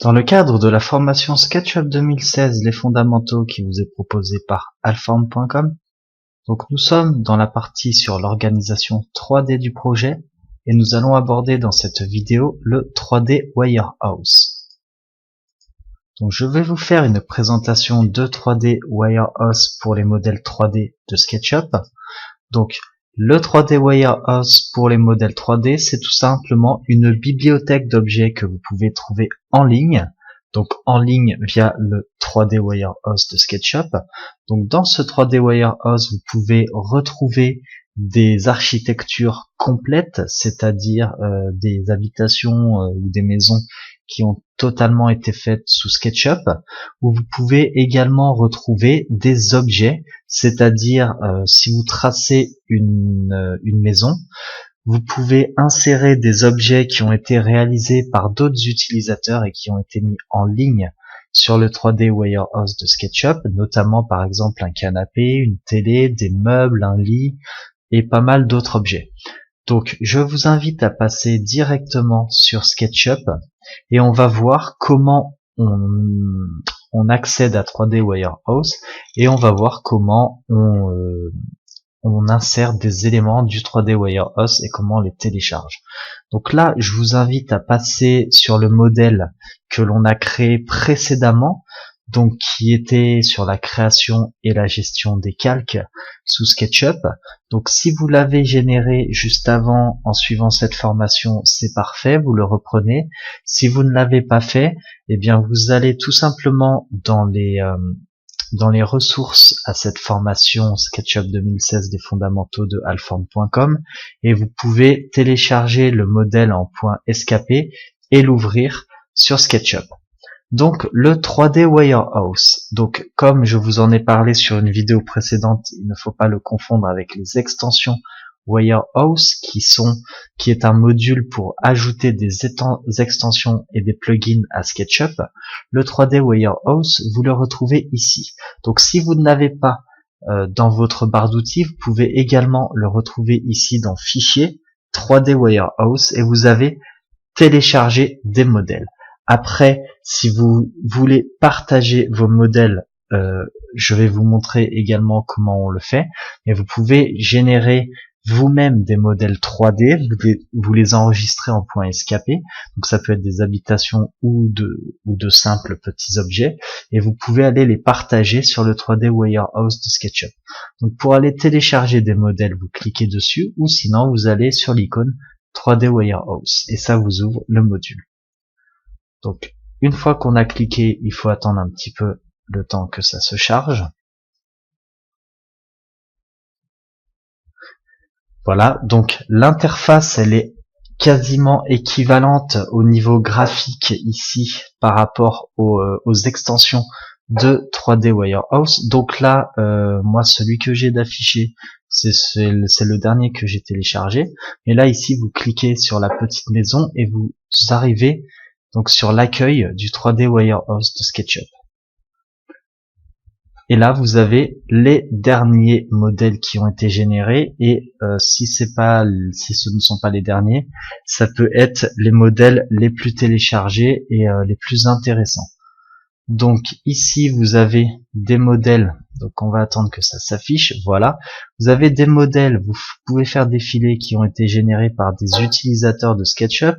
Dans le cadre de la formation SketchUp 2016, les fondamentaux qui vous est proposée par Alform.com, donc nous sommes dans la partie sur l'organisation 3D du projet et nous allons aborder dans cette vidéo le 3D Wirehouse. Donc je vais vous faire une présentation de 3D Wirehouse pour les modèles 3D de SketchUp. Donc le 3D Wirehouse pour les modèles 3D, c'est tout simplement une bibliothèque d'objets que vous pouvez trouver en ligne. Donc en ligne via le 3D Wirehouse de SketchUp. Donc dans ce 3D Wirehouse, vous pouvez retrouver des architectures complètes, c'est-à-dire des habitations ou des maisons qui ont totalement été faites sous SketchUp, où vous pouvez également retrouver des objets, c'est-à-dire si vous tracez une maison, vous pouvez insérer des objets qui ont été réalisés par d'autres utilisateurs et qui ont été mis en ligne sur le 3D Wirehouse de SketchUp, notamment par exemple un canapé, une télé, des meubles, un lit et pas mal d'autres objets. Donc je vous invite à passer directement sur SketchUp et on va voir comment on accède à 3D Wirehouse et on va voir comment on insère des éléments du 3D Wirehouse et comment on les télécharge. Donc là, je vous invite à passer sur le modèle que l'on a créé précédemment, donc qui était sur la création et la gestion des calques sous SketchUp. Donc si vous l'avez généré juste avant en suivant cette formation, c'est parfait, vous le reprenez. Si vous ne l'avez pas fait, eh bien vous allez tout simplement dans les ressources à cette formation SketchUp 2016 des fondamentaux de Alform.com et vous pouvez télécharger le modèle en .skp et l'ouvrir sur SketchUp. Donc le 3D Wirehouse, donc comme je vous en ai parlé sur une vidéo précédente, il ne faut pas le confondre avec les extensions Wirehouse qui est un module pour ajouter des extensions et des plugins à SketchUp. Le 3D Wirehouse, vous le retrouvez ici. Donc si vous ne l'avez pas dans votre barre d'outils, vous pouvez également le retrouver ici dans Fichier 3D Wirehouse et vous avez téléchargé des modèles. Après, si vous voulez partager vos modèles, je vais vous montrer également comment on le fait. Et vous pouvez générer vous-même des modèles 3D, vous les enregistrez en .skp, donc ça peut être des habitations ou de simples petits objets, et vous pouvez aller les partager sur le 3D Wirehouse de SketchUp. Donc pour aller télécharger des modèles, vous cliquez dessus, ou sinon vous allez sur l'icône 3D Wirehouse, et ça vous ouvre le module. Donc une fois qu'on a cliqué, il faut attendre un petit peu le temps que ça se charge. Voilà, donc l'interface elle est quasiment équivalente au niveau graphique ici par rapport aux extensions de 3D Wirehouse. Donc là, moi celui que j'ai d'affiché, c'est le dernier que j'ai téléchargé. Et là ici vous cliquez sur la petite maison et vous arrivez donc sur l'accueil du 3D Wirehouse de SketchUp. Et là, vous avez les derniers modèles qui ont été générés et si ce ne sont pas les derniers, ça peut être les modèles les plus téléchargés et les plus intéressants. Donc ici, vous avez des modèles. Donc on va attendre que ça s'affiche. Voilà, vous avez des modèles. Vous pouvez faire défiler qui ont été générés par des utilisateurs de SketchUp.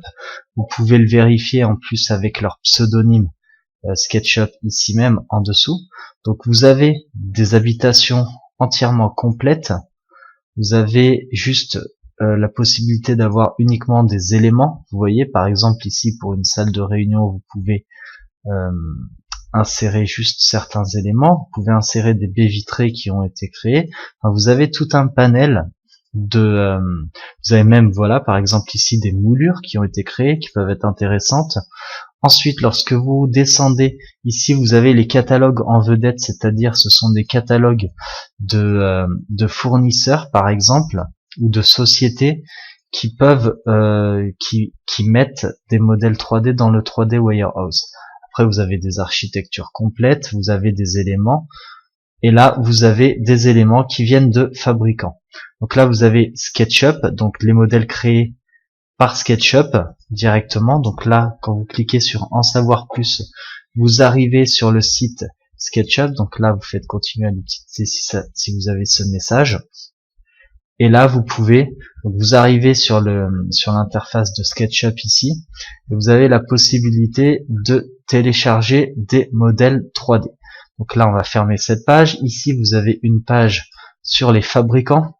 Vous pouvez le vérifier en plus avec leur pseudonyme. SketchUp ici même en dessous. Donc vous avez des habitations entièrement complètes. Vous avez juste la possibilité d'avoir uniquement des éléments. Vous voyez par exemple ici pour une salle de réunion vous pouvez insérer juste certains éléments. Vous pouvez insérer des baies vitrées qui ont été créées. Enfin, vous avez tout un panel vous avez même voilà par exemple ici des moulures qui ont été créées qui peuvent être intéressantes. Ensuite, lorsque vous descendez, ici vous avez les catalogues en vedette, c'est-à-dire ce sont des catalogues de fournisseurs par exemple, ou de sociétés qui peuvent qui mettent des modèles 3D dans le 3D Wirehouse. Après vous avez des architectures complètes, vous avez des éléments, et là vous avez des éléments qui viennent de fabricants. Donc là vous avez SketchUp, donc les modèles créés par SketchUp directement. Donc là, quand vous cliquez sur en savoir plus, vous arrivez sur le site SketchUp. Donc là, vous faites continuer à l'utiliser si vous avez ce message. Et là, vous pouvez, donc vous arrivez sur l'interface de SketchUp ici, et vous avez la possibilité de télécharger des modèles 3D. Donc là, on va fermer cette page. Ici, vous avez une page sur les fabricants.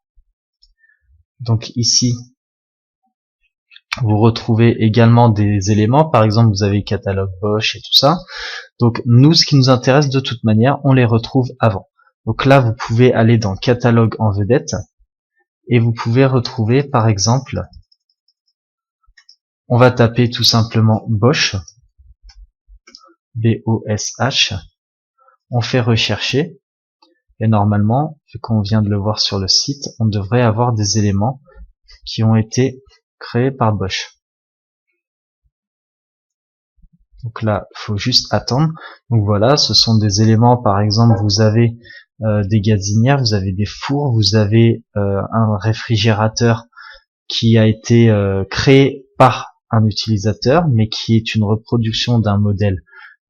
Donc ici, vous retrouvez également des éléments. Par exemple, vous avez catalogue Bosch et tout ça. Donc nous, ce qui nous intéresse de toute manière, on les retrouve avant. Donc là, vous pouvez aller dans catalogue en vedette. Et vous pouvez retrouver, par exemple, on va taper tout simplement Bosch, B-O-S-H, on fait rechercher, et normalement, vu qu'on vient de le voir sur le site, on devrait avoir des éléments qui ont été créés par Bosch. Donc là, il faut juste attendre. Donc voilà, ce sont des éléments, par exemple, vous avez des gazinières, vous avez des fours, vous avez un réfrigérateur qui a été créé par un utilisateur, mais qui est une reproduction d'un modèle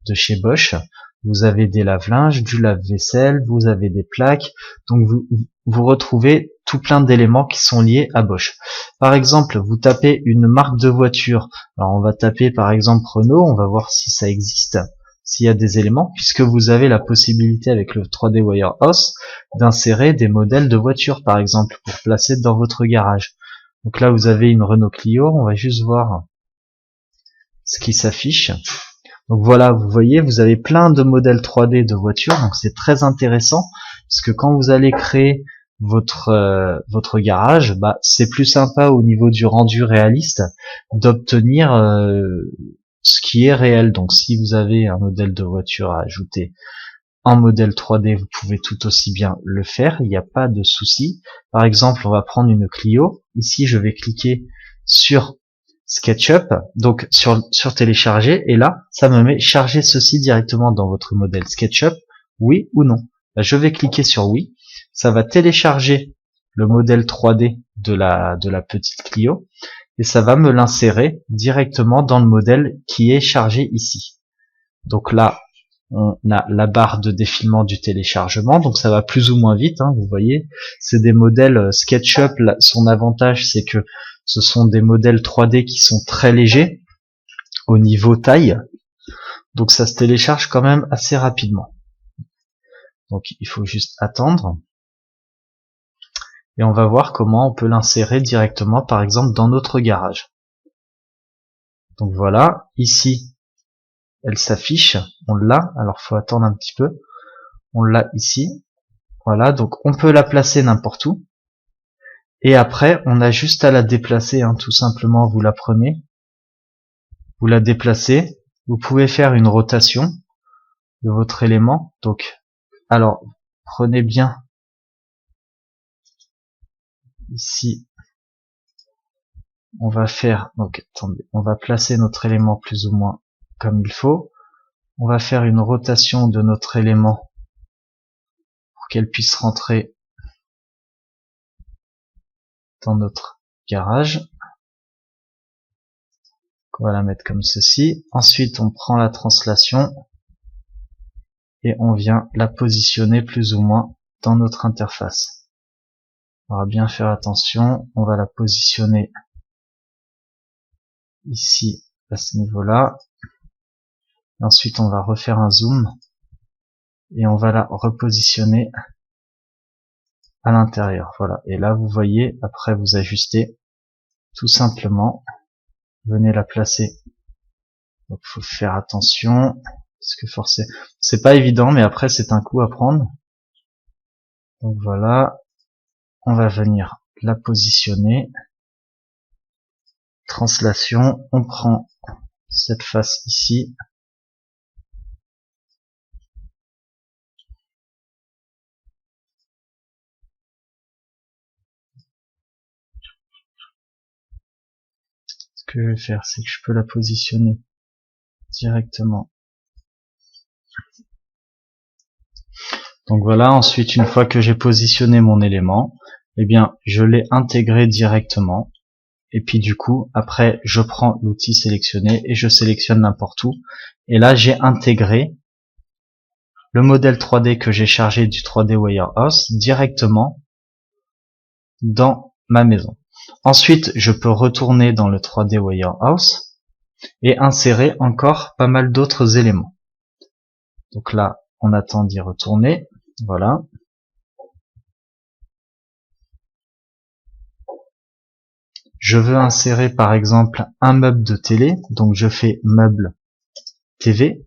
de chez Bosch. Vous avez des lave-linges, du lave-vaisselle, vous avez des plaques, donc vous retrouvez tout plein d'éléments qui sont liés à Bosch. Par exemple, vous tapez une marque de voiture, alors on va taper par exemple Renault, on va voir si ça existe, s'il y a des éléments, puisque vous avez la possibilité avec le 3D Warehouse d'insérer des modèles de voitures par exemple, pour placer dans votre garage. Donc là vous avez une Renault Clio, on va juste voir ce qui s'affiche. Donc voilà, vous voyez, vous avez plein de modèles 3D de voitures, donc c'est très intéressant, parce que quand vous allez créer votre garage, c'est plus sympa au niveau du rendu réaliste d'obtenir ce qui est réel. Donc si vous avez un modèle de voiture à ajouter en modèle 3D, vous pouvez tout aussi bien le faire, il n'y a pas de souci. Par exemple, on va prendre une Clio. Ici, je vais cliquer sur SketchUp, donc sur télécharger, et là, ça me met charger ceci directement dans votre modèle SketchUp, oui ou non. Là, je vais cliquer sur oui, ça va télécharger le modèle 3D de la petite Clio, et ça va me l'insérer directement dans le modèle qui est chargé ici. Donc là, on a la barre de défilement du téléchargement, donc ça va plus ou moins vite, vous voyez, c'est des modèles SketchUp, son avantage c'est que ce sont des modèles 3D qui sont très légers au niveau taille, donc ça se télécharge quand même assez rapidement. Donc il faut juste attendre, et on va voir comment on peut l'insérer directement par exemple dans notre garage. Donc voilà, ici elle s'affiche, on l'a, alors faut attendre un petit peu, on l'a ici, voilà, donc on peut la placer n'importe où, et après on a juste à la déplacer, tout simplement, vous la prenez, vous la déplacez, vous pouvez faire une rotation de votre élément, donc, alors, prenez bien, ici, on va faire, donc, attendez, on va placer notre élément plus ou moins comme il faut, on va faire une rotation de notre élément pour qu'elle puisse rentrer dans notre garage. On va la mettre comme ceci. Ensuite, on prend la translation et on vient la positionner plus ou moins dans notre interface. On va bien faire attention. On va la positionner ici, à ce niveau-là. Ensuite, on va refaire un zoom et on va la repositionner à l'intérieur. Voilà. Et là, vous voyez, après vous ajustez tout simplement. Venez la placer. Donc, faut faire attention, parce que forcément, c'est pas évident, mais après, c'est un coup à prendre. Donc voilà. On va venir la positionner. Translation. On prend cette face ici. Ce que je vais faire, c'est que je peux la positionner directement. Donc voilà, ensuite, une fois que j'ai positionné mon élément, eh bien, je l'ai intégré directement. et puis du coup après je prends l'outil sélectionné et je sélectionne n'importe où, et là j'ai intégré le modèle 3D que j'ai chargé du 3D Warehouse directement dans ma maison. Ensuite je peux retourner dans le 3D Warehouse et insérer encore pas mal d'autres éléments. Donc là on attend d'y retourner, voilà. Je veux insérer par exemple un meuble de télé, donc je fais meuble TV,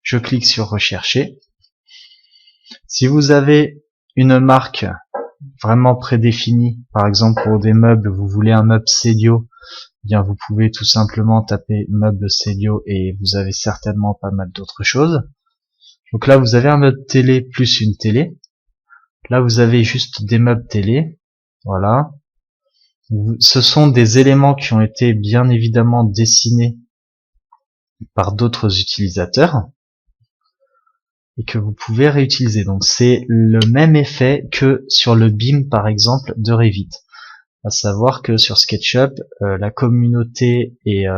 je clique sur rechercher. Si vous avez une marque vraiment prédéfinie, par exemple pour des meubles, vous voulez un meuble Célio, bien vous pouvez tout simplement taper meuble Célio et vous avez certainement pas mal d'autres choses. Donc là vous avez un meuble télé plus une télé. Là vous avez juste des meubles télé, voilà. Ce sont des éléments qui ont été bien évidemment dessinés par d'autres utilisateurs et que vous pouvez réutiliser. Donc c'est le même effet que sur le BIM par exemple de Revit. À savoir que sur SketchUp, la communauté est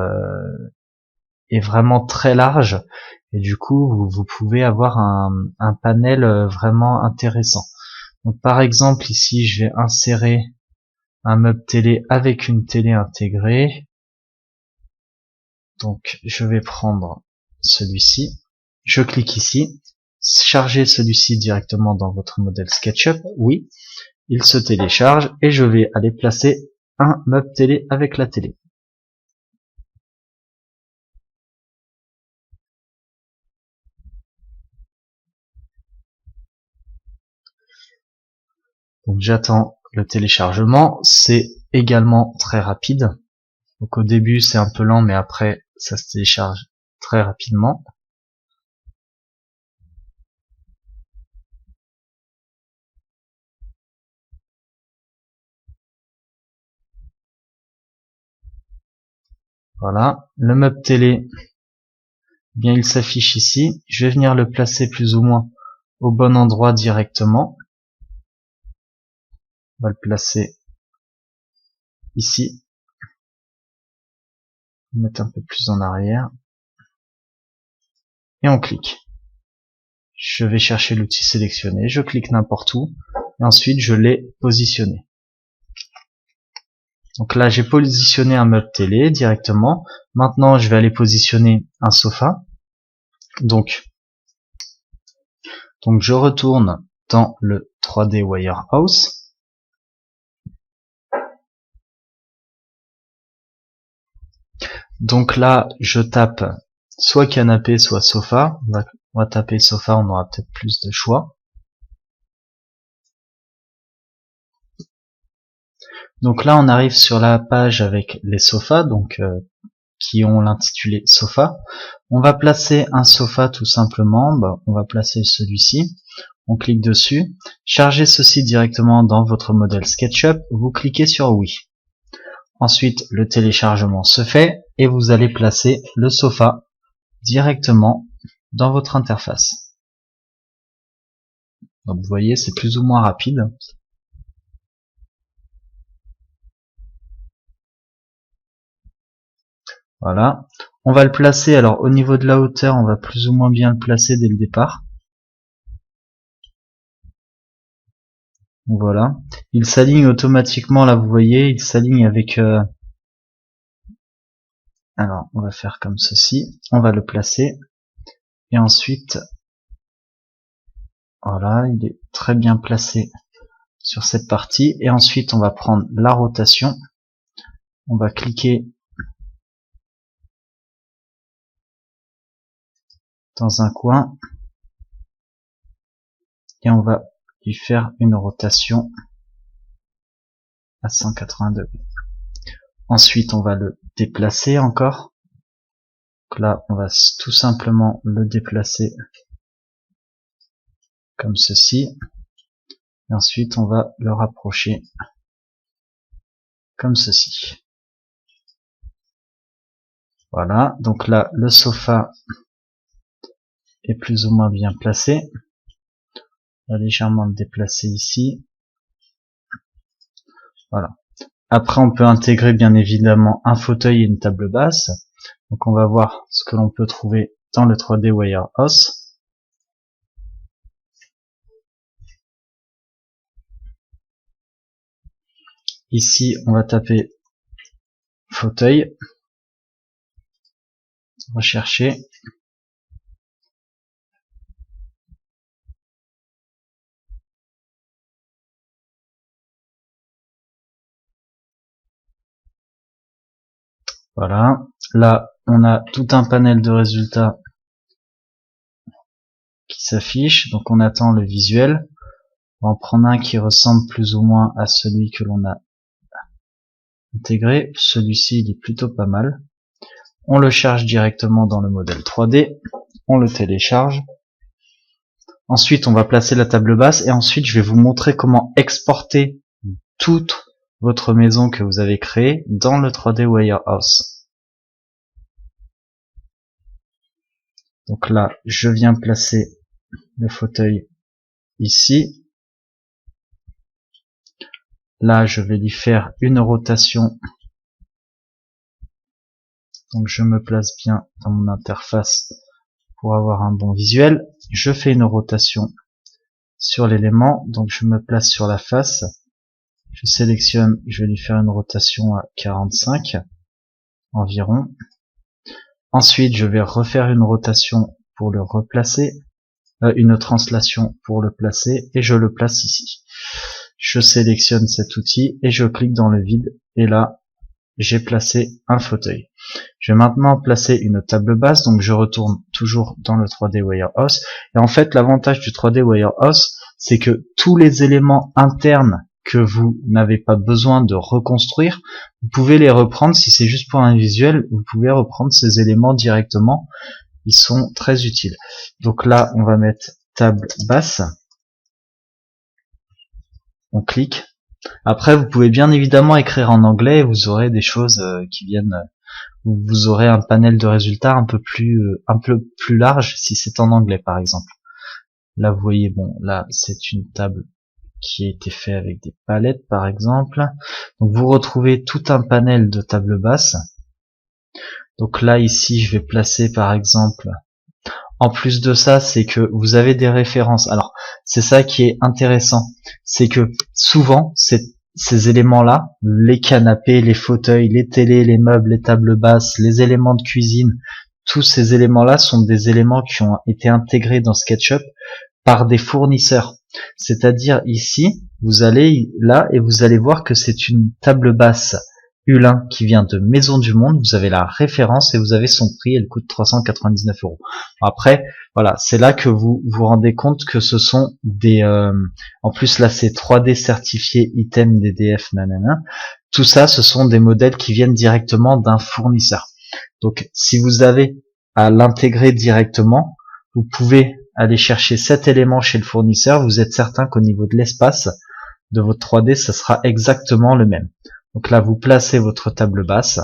vraiment très large et du coup vous pouvez avoir un panel vraiment intéressant. Donc par exemple ici je vais insérer un meuble télé avec une télé intégrée. Donc je vais prendre celui-ci, je clique ici, charger celui-ci directement dans votre modèle SketchUp, oui, il se télécharge et je vais aller placer un meuble télé avec la télé. Donc j'attends le téléchargement, c'est également très rapide. Donc au début c'est un peu lent mais après ça se télécharge très rapidement. Voilà, le meuble télé, bien il s'affiche ici. Je vais venir le placer plus ou moins au bon endroit directement. On va le placer ici. Mettre un peu plus en arrière. Et on clique. Je vais chercher l'outil sélectionné, je clique n'importe où, et ensuite je l'ai positionné. Donc là j'ai positionné un meuble télé directement. Maintenant je vais aller positionner un sofa. Donc je retourne dans le 3D Warehouse. Donc là je tape soit canapé soit sofa. On va taper sofa, on aura peut-être plus de choix. Donc là on arrive sur la page avec les sofas, donc qui ont l'intitulé sofa. On va placer un sofa tout simplement, on va placer celui-ci, on clique dessus, chargez ceci directement dans votre modèle SketchUp, vous cliquez sur oui. Ensuite le téléchargement se fait et vous allez placer le sofa directement dans votre interface. Donc vous voyez c'est plus ou moins rapide. Voilà, on va le placer, alors au niveau de la hauteur, on va plus ou moins bien le placer dès le départ. Voilà, il s'aligne automatiquement, là vous voyez, il s'aligne avec... Alors, on va faire comme ceci, on va le placer, et ensuite, voilà, il est très bien placé sur cette partie, et ensuite on va prendre la rotation, on va cliquer dans un coin, et on va lui faire une rotation à 180 degrés. Ensuite, on va le déplacer encore. Donc là, on va tout simplement le déplacer comme ceci. Et ensuite, on va le rapprocher comme ceci. Voilà, donc là, le sofa est plus ou moins bien placé. On va légèrement le déplacer ici. Voilà. Après, on peut intégrer bien évidemment un fauteuil et une table basse. Donc on va voir ce que l'on peut trouver dans le 3D Warehouse. Ici, on va taper fauteuil, rechercher. Voilà, là on a tout un panel de résultats qui s'affiche, donc on attend le visuel. On va en prendre un qui ressemble plus ou moins à celui que l'on a intégré. Celui-ci il est plutôt pas mal. On le charge directement dans le modèle 3D, on le télécharge. Ensuite on va placer la table basse et ensuite je vais vous montrer comment exporter toute votre maison que vous avez créée dans le 3D Warehouse. Donc là, je viens placer le fauteuil ici. Là, je vais lui faire une rotation. Donc je me place bien dans mon interface pour avoir un bon visuel. Je fais une rotation sur l'élément. Donc je me place sur la face. Je sélectionne, je vais lui faire une rotation à 45 environ. Ensuite, je vais refaire une rotation pour le replacer, une translation pour le placer, et je le place ici. Je sélectionne cet outil et je clique dans le vide, et là, j'ai placé un fauteuil. Je vais maintenant placer une table basse, donc je retourne toujours dans le 3D Warehouse. Et en fait, l'avantage du 3D Warehouse, c'est que tous les éléments internes que vous n'avez pas besoin de reconstruire, vous pouvez les reprendre. Si c'est juste pour un visuel, vous pouvez reprendre ces éléments directement. Ils sont très utiles. Donc là, on va mettre table basse. On clique. Après, vous pouvez bien évidemment écrire en anglais. Vous aurez des choses qui viennent. Vous aurez un panel de résultats un peu plus large si c'est en anglais, par exemple. Là, vous voyez, bon, là, c'est une table qui a été fait avec des palettes par exemple. Donc vous retrouvez tout un panel de tables basses. Donc là ici je vais placer par exemple, en plus de ça c'est que vous avez des références. Alors c'est ça qui est intéressant, c'est que souvent ces éléments là, les canapés, les fauteuils, les télés, les meubles, les tables basses, les éléments de cuisine, tous ces éléments là sont des éléments qui ont été intégrés dans SketchUp par des fournisseurs. C'est-à-dire ici, vous allez là et vous allez voir que c'est une table basse U1 qui vient de Maison du Monde. Vous avez la référence et vous avez son prix. Elle coûte 399 €. Après, voilà, c'est là que vous vous rendez compte que ce sont des... en plus, là, c'est 3D certifié item DDF, nanana. Tout ça, ce sont des modèles qui viennent directement d'un fournisseur. Donc, si vous avez à l'intégrer directement, vous pouvez aller chercher cet élément chez le fournisseur, vous êtes certain qu'au niveau de l'espace de votre 3D, ça sera exactement le même. Donc là, vous placez votre table basse,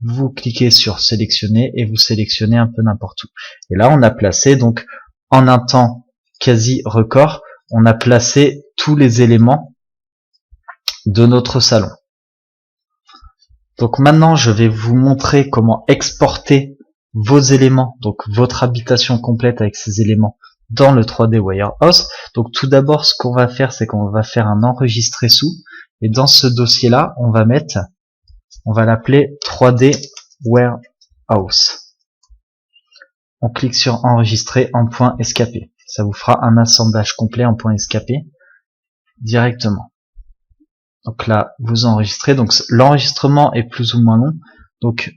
vous cliquez sur sélectionner et vous sélectionnez un peu n'importe où. Et là, on a placé, donc, en un temps quasi record, on a placé tous les éléments de notre salon. Donc maintenant, je vais vous montrer comment exporter vos éléments, donc votre habitation complète avec ces éléments dans le 3D Warehouse. Donc tout d'abord, ce qu'on va faire, c'est qu'on va faire un enregistré sous, et dans ce dossier-là, on va l'appeler 3D Warehouse. On clique sur enregistrer en .skp. Ça vous fera un assemblage complet en .skp directement. Donc là, vous enregistrez. Donc l'enregistrement est plus ou moins long. Donc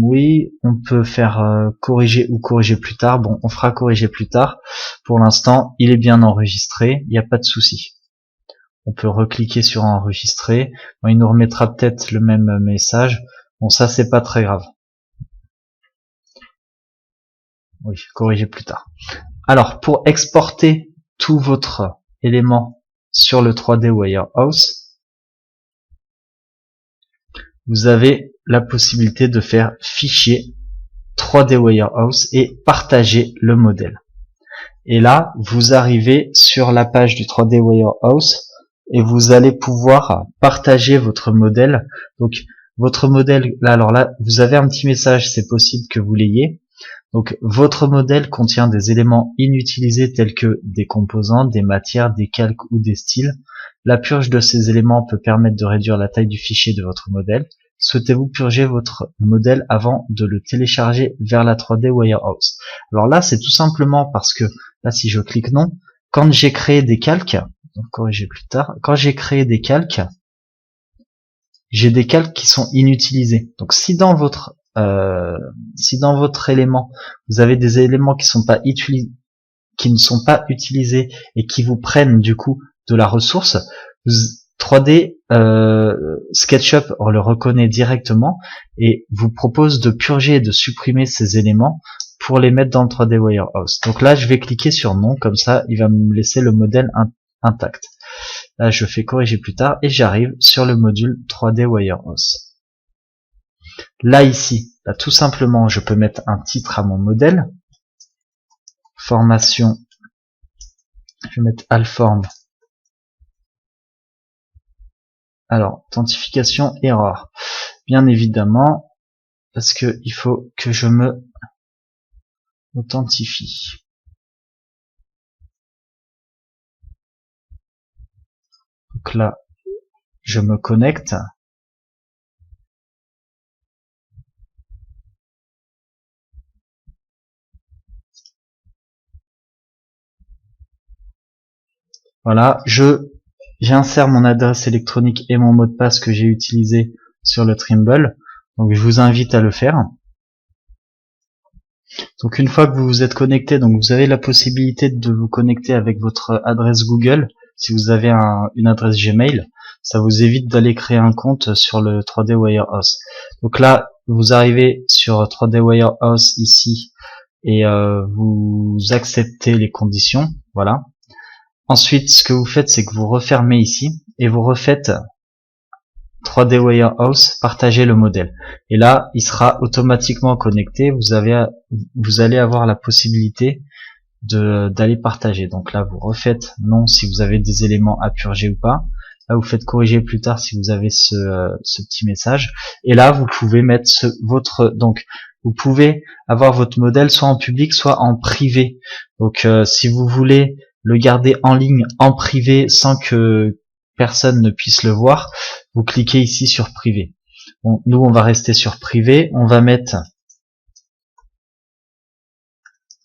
oui, on peut faire corriger ou corriger plus tard. Bon, on fera corriger plus tard. Pour l'instant, il est bien enregistré. Il n'y a pas de souci. On peut recliquer sur enregistrer. Bon, il nous remettra peut-être le même message. Bon, ça c'est pas très grave. Oui, corriger plus tard. Alors, pour exporter tout votre élément sur le 3D Warehouse, vous avez la possibilité de faire fichier 3D Warehouse et partager le modèle. Et là, vous arrivez sur la page du 3D Warehouse et vous allez pouvoir partager votre modèle. Donc votre modèle, là, alors là, vous avez un petit message, c'est possible que vous l'ayez. Donc votre modèle contient des éléments inutilisés tels que des composants, des matières, des calques ou des styles. La purge de ces éléments peut permettre de réduire la taille du fichier de votre modèle. Souhaitez-vous purger votre modèle avant de le télécharger vers la 3D Warehouse? Alors là, c'est tout simplement parce que, là, si je clique non, quand j'ai créé des calques, donc corriger plus tard, quand j'ai créé des calques, j'ai des calques qui sont inutilisés. Donc si dans votre élément, vous avez des éléments qui ne sont pas utilisés et qui vous prennent du coup de la ressource, 3D SketchUp on le reconnaît directement et vous propose de purger et de supprimer ces éléments pour les mettre dans le 3D Warehouse. Donc là, je vais cliquer sur non, comme ça, il va me laisser le modèle intact. Là, je fais corriger plus tard et j'arrive sur le module 3D Warehouse. Là, ici, là, tout simplement, je peux mettre un titre à mon modèle. Formation, je vais mettre Alform. Alors, authentification, erreur. Bien évidemment, parce que il faut que je me authentifie. Donc là, je me connecte. Voilà, j'insère mon adresse électronique et mon mot de passe que j'ai utilisé sur le Trimble. Donc je vous invite à le faire. Donc une fois que vous vous êtes connecté, donc vous avez la possibilité de vous connecter avec votre adresse Google. Si vous avez une adresse Gmail, ça vous évite d'aller créer un compte sur le 3D Warehouse. Donc là, vous arrivez sur 3D Warehouse ici et vous acceptez les conditions. Voilà. Ensuite, ce que vous faites, c'est que vous refermez ici et vous refaites 3D Warehouse, partagez le modèle. Et là, il sera automatiquement connecté. Vous allez avoir la possibilité d'aller partager. Donc là, vous refaites non si vous avez des éléments à purger ou pas. Là, vous faites corriger plus tard si vous avez ce petit message. Et là, vous pouvez mettre donc vous pouvez avoir votre modèle soit en public, soit en privé. Donc si vous voulez le garder en ligne, en privé, sans que personne ne puisse le voir, vous cliquez ici sur privé. Bon, nous, on va rester sur privé. On va mettre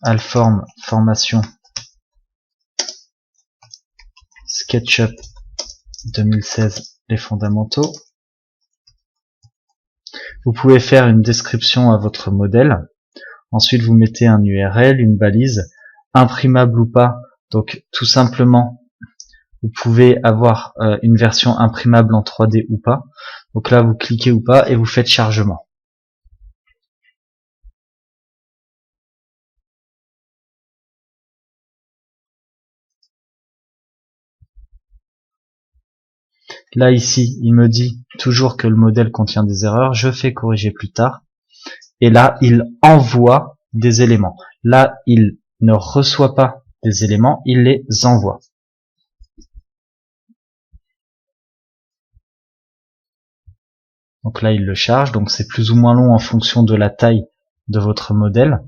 Alform formation SketchUp 2016 les fondamentaux. Vous pouvez faire une description à votre modèle. Ensuite, vous mettez un URL, une balise, imprimable ou pas. Donc tout simplement, vous pouvez avoir une version imprimable en 3D ou pas. Donc là, vous cliquez ou pas et vous faites chargement. Là ici, il me dit toujours que le modèle contient des erreurs. Je fais corriger plus tard. Et là, il envoie des éléments. Là, il ne reçoit pas des éléments, il les envoie. Donc là, il le charge. Donc c'est plus ou moins long en fonction de la taille de votre modèle.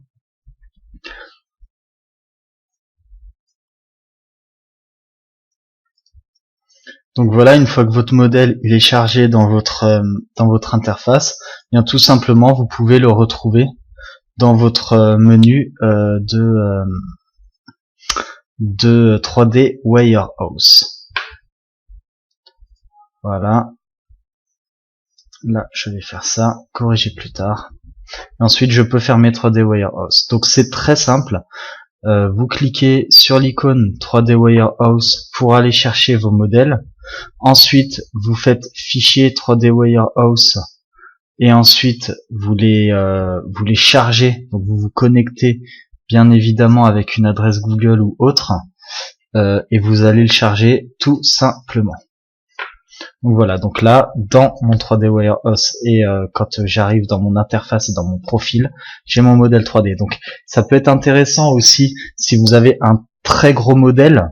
Donc voilà, une fois que votre modèle il est chargé dans votre interface, bien tout simplement vous pouvez le retrouver dans votre menu de 3D Warehouse. Voilà. Là, je vais faire ça, corriger plus tard. Et ensuite, je peux fermer 3D Warehouse. Donc c'est très simple. Vous cliquez sur l'icône 3D Warehouse pour aller chercher vos modèles. Ensuite, vous faites fichier 3D Warehouse et ensuite vous les chargez. Donc vous vous connectez bien évidemment avec une adresse Google ou autre et vous allez le charger tout simplement. Donc voilà, donc là dans mon 3D Warehouse et quand j'arrive dans mon interface et dans mon profil, j'ai mon modèle 3D. Donc ça peut être intéressant aussi si vous avez un très gros modèle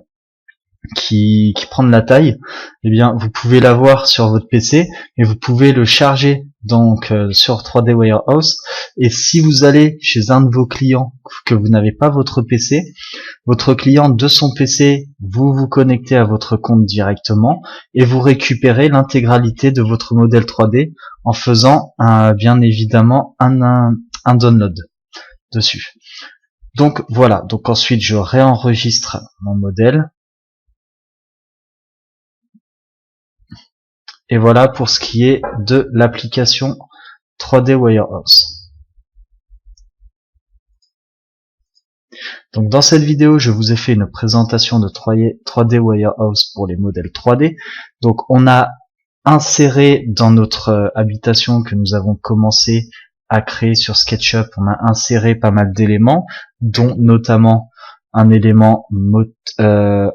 qui prend de la taille, eh bien vous pouvez l'avoir sur votre PC et vous pouvez le charger donc sur 3D Warehouse. Et si vous allez chez un de vos clients que vous n'avez pas votre PC, votre client de son PC, vous vous connectez à votre compte directement et vous récupérez l'intégralité de votre modèle 3D en faisant bien évidemment un download dessus. Donc voilà, donc ensuite je réenregistre mon modèle. Et voilà pour ce qui est de l'application 3D Warehouse. Donc dans cette vidéo, je vous ai fait une présentation de 3D Warehouse pour les modèles 3D. Donc on a inséré dans notre habitation que nous avons commencé à créer sur SketchUp, on a inséré pas mal d'éléments, dont notamment un élément moteur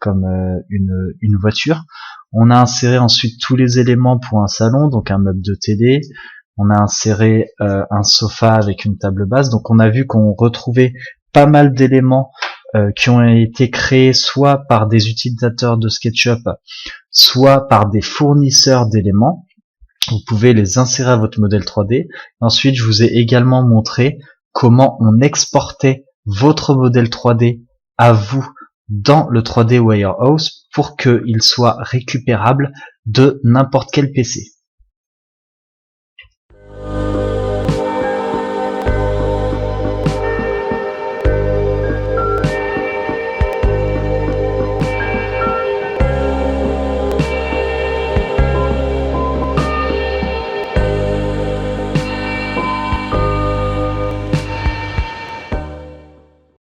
comme une voiture. On a inséré ensuite tous les éléments pour un salon, donc un meuble de télé. On a inséré un sofa avec une table basse. Donc on a vu qu'on retrouvait pas mal d'éléments qui ont été créés soit par des utilisateurs de SketchUp, soit par des fournisseurs d'éléments. Vous pouvez les insérer à votre modèle 3D. Ensuite, je vous ai également montré comment on exportait votre modèle 3D à vous dans le 3D Warehouse pour qu'il soit récupérable de n'importe quel PC.